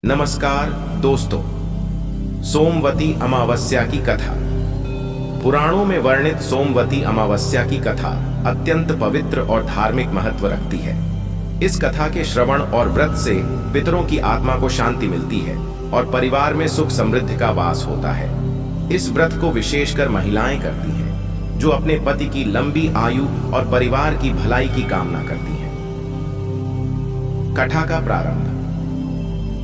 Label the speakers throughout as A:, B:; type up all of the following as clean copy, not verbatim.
A: नमस्कार दोस्तों, सोमवती अमावस्या की कथा। पुराणों में वर्णित सोमवती अमावस्या की कथा अत्यंत पवित्र और धार्मिक महत्व रखती है। इस कथा के श्रवण और व्रत से पितरों की आत्मा को शांति मिलती है और परिवार में सुख समृद्धि का वास होता है। इस व्रत को विशेषकर महिलाएं करती हैं, जो अपने पति की लंबी आयु और परिवार की भलाई की कामना करती हैं। कथा का प्रारंभ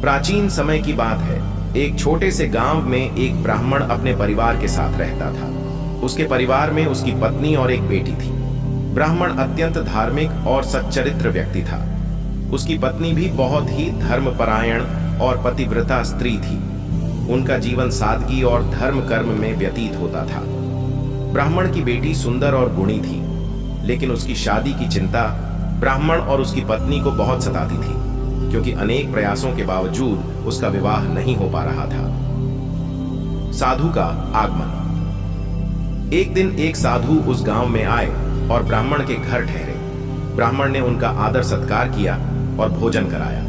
A: प्राचीन समय की बात है। एक छोटे से गांव में एक ब्राह्मण अपने परिवार के साथ रहता था। उसके परिवार में उसकी पत्नी और एक बेटी थी। ब्राह्मण अत्यंत धार्मिक और सच्चरित्र व्यक्ति था। उसकी पत्नी भी बहुत ही धर्मपरायण और पतिव्रता स्त्री थी। उनका जीवन सादगी और धर्म कर्म में व्यतीत होता था। ब्राह्मण की बेटी सुंदर और गुणी थी, लेकिन उसकी शादी की चिंता ब्राह्मण और उसकी पत्नी को बहुत सताती थी, क्योंकि अनेक प्रयासों के बावजूद उसका विवाह नहीं हो पा रहा था। साधु का आगमन। एक दिन एक साधु उस गांव में आए और ब्राह्मण के घर ठहरे। ब्राह्मण ने उनका आदर सत्कार किया और भोजन कराया।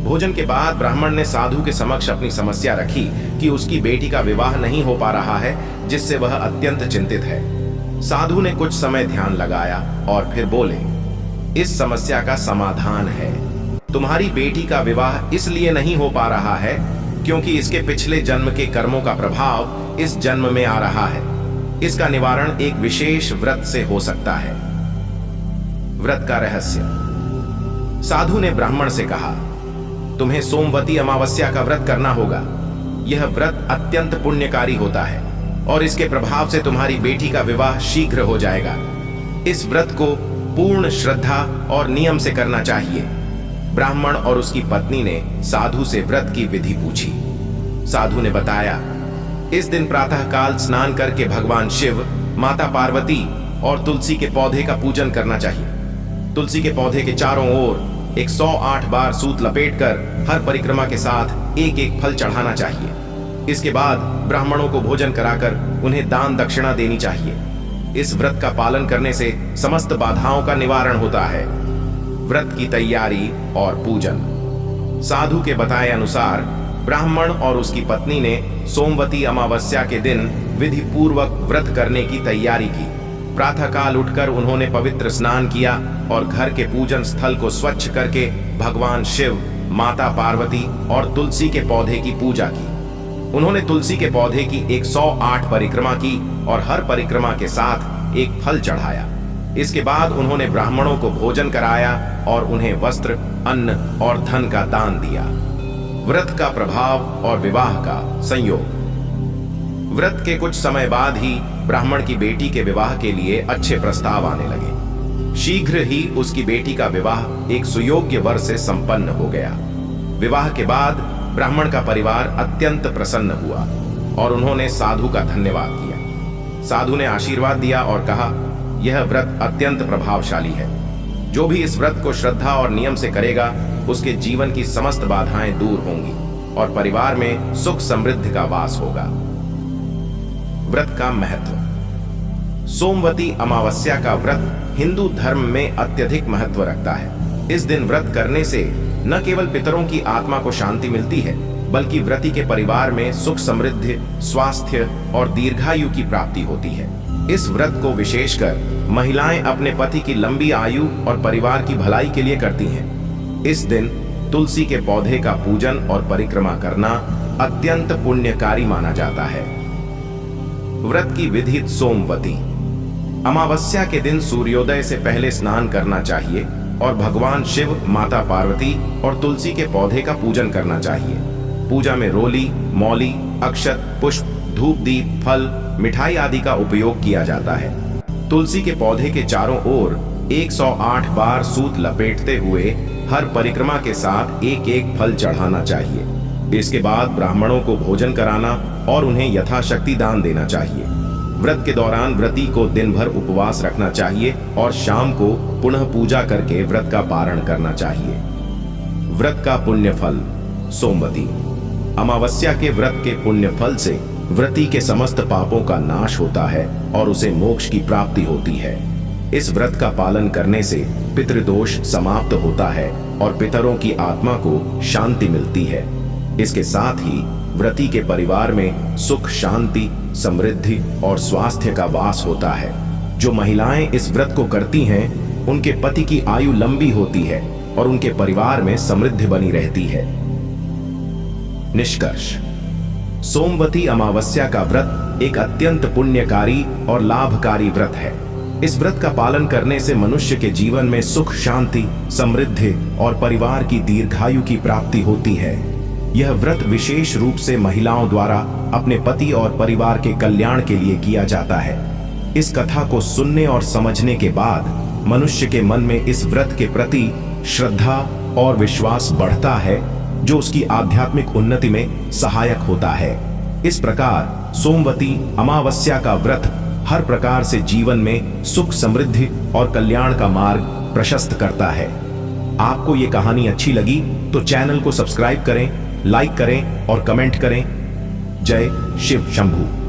A: भोजन के बाद ब्राह्मण ने साधु के समक्ष अपनी समस्या रखी कि उसकी बेटी का विवाह नहीं हो पा रहा है, जिससे वह अत्यंत चिंतित है। साधु ने कुछ समय ध्यान लगाया और फिर बोले, इस समस्या का समाधान है। तुम्हारी बेटी का विवाह इसलिए नहीं हो पा रहा है क्योंकि इसके पिछले जन्म के कर्मों का प्रभाव इस जन्म में आ रहा है। इसका निवारण एक विशेष व्रत से हो सकता है। व्रत का रहस्य। साधु ने ब्राह्मण से कहा, तुम्हें सोमवती अमावस्या का व्रत करना होगा। यह व्रत अत्यंत पुण्यकारी होता है और इसके प्रभाव से तुम्हारी बेटी का विवाह शीघ्र हो जाएगा। इस व्रत को पूर्ण श्रद्धा और नियम से करना चाहिए। ब्राह्मण और उसकी पत्नी ने साधु से व्रत की विधि पूछी। साधु ने बताया, इस दिन प्रातःकाल स्नान करके भगवान शिव, माता पार्वती और तुलसी के पौधे का पूजन करना चाहिए। तुलसी के पौधे के चारों ओर 108 बार सूत लपेटकर हर परिक्रमा के साथ एक एक फल चढ़ाना चाहिए। इसके बाद ब्राह्मणों को भोजन कराकर उन्हें दान दक्षिणा देनी चाहिए। इस व्रत का पालन करने से समस्त बाधाओं का निवारण होता है। व्रत की तैयारी और पूजन। साधु के बताए अनुसार ब्राह्मण और उसकी पत्नी ने सोमवती अमावस्या के दिन विधि पूर्वक व्रत करने की तैयारी की। प्रातःकाल उठकर उन्होंने पवित्र स्नान किया और घर के पूजन स्थल को स्वच्छ करके भगवान शिव, माता पार्वती और तुलसी के पौधे की पूजा की। उन्होंने तुलसी के पौधे की 108 परिक्रमा की और हर परिक्रमा के साथ एक फल चढ़ाया। इसके बाद उन्होंने ब्राह्मणों को भोजन कराया और उन्हें वस्त्र, अन्न और धन का दान दिया। व्रत का प्रभाव और विवाह का संयोग। व्रत के कुछ समय बाद ही ब्राह्मण की बेटी के विवाह के लिए अच्छे प्रस्ताव आने लगे। शीघ्र ही उसकी बेटी का विवाह एक सुयोग्य वर से संपन्न हो गया। विवाह के बाद ब्राह्मण का परिवार अत्यंत प्रसन्न हुआ और उन्होंने साधु का धन्यवाद किया। साधु ने आशीर्वाद दिया और कहा, यह व्रत अत्यंत प्रभावशाली है। जो भी इस व्रत को श्रद्धा और नियम से करेगा, उसके जीवन की समस्त बाधाएं दूर होंगी और परिवार में सुख समृद्धि का वास होगा। व्रत का महत्व। सोमवती अमावस्या का व्रत हिंदू धर्म में अत्यधिक महत्व रखता है। इस दिन व्रत करने से न केवल पितरों की आत्मा को शांति मिलती है, बल्कि व्रती के परिवार में सुख समृद्धि, स्वास्थ्य और दीर्घायु की प्राप्ति होती है। इस व्रत को विशेषकर महिलाएं अपने पति की लंबी आयु और परिवार की भलाई के लिए करती हैं। इस दिन तुलसी के पौधे का पूजन और परिक्रमा करना अत्यंत पुण्यकारी माना जाता है। व्रत की विधि। सोमवती अमावस्या के दिन सूर्योदय से पहले स्नान करना चाहिए और भगवान शिव, माता पार्वती और तुलसी के पौधे का पूजन करना चाहिए। पूजा में रोली, मौली, अक्षत, पुष्प, धूप, दीप, फल, मिठाई आदि का उपयोग किया जाता है। तुलसी के पौधे के चारों ओर 108 बार सूत लपेटते हुए हर परिक्रमा के साथ एक एक फल चढ़ाना चाहिए। इसके बाद ब्राह्मणों को भोजन कराना और उन्हें यथाशक्ति दान देना चाहिए। व्रत के दौरान व्रती को दिन भर उपवास रखना चाहिए और शाम को पुनः पूजा करके व्रत का पारण करना चाहिए। व्रत का पुण्य फल। सोमवती अमावस्या के व्रत के पुण्य फल से व्रती के समस्त पापों का नाश होता है और उसे मोक्ष की प्राप्ति होती है। इस व्रत का पालन करने से पितृदोष समाप्त होता है और पितरों की आत्मा को शांति मिलती है। इसके साथ ही व्रती के परिवार में सुख, शांति, समृद्धि और स्वास्थ्य का वास होता है। जो महिलाएं इस व्रत को करती हैं, उनके पति की आयु लंबी होती है और उनके परिवार में समृद्धि बनी रहती है। निष्कर्ष: सोमवती अमावस्या का व्रत एक अत्यंत पुण्यकारी और लाभकारी व्रत है। इस व्रत का पालन करने से मनुष्य के जीवन में सुख, शांति, समृद्धि और परिवार की दीर्घायु की प्राप्ति होती है। यह व्रत विशेष रूप से महिलाओं द्वारा अपने पति और परिवार के कल्याण के लिए किया जाता है। इस कथा को सुनने और समझने के बाद मनुष्य के मन में इस व्रत के प्रति श्रद्धा और विश्वास बढ़ता है, जो उसकी आध्यात्मिक उन्नति में सहायक होता है। इस प्रकार सोमवती अमावस्या का व्रत हर प्रकार से जीवन में सुख, समृद्धि और कल्याण का मार्ग प्रशस्त करता है। आपको ये कहानी अच्छी लगी तो चैनल को सब्सक्राइब करें, लाइक करें और कमेंट करें। जय शिव शंभू।